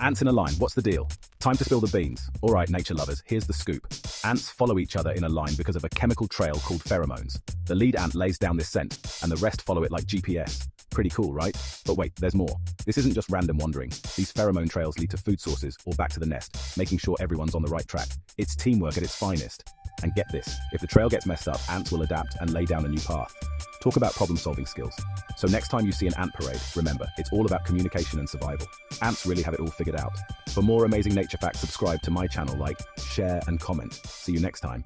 Ants in a line, what's the deal? Time to spill the beans. All right, nature lovers, here's the scoop. Ants follow each other in a line because of a chemical trail called pheromones. The lead ant lays down this scent, and the rest follow it like GPS. Pretty cool, right? But wait, there's more. This isn't just random wandering. These pheromone trails lead to food sources or back to the nest, making sure everyone's on the right track. It's teamwork at its finest. And get this, if the trail gets messed up, ants will adapt and lay down a new path. Talk about problem-solving skills. So next time you see an ant parade, remember, it's all about communication and survival. Ants really have it all figured out. For more amazing nature facts, subscribe to my channel, like, share, and comment. See you next time.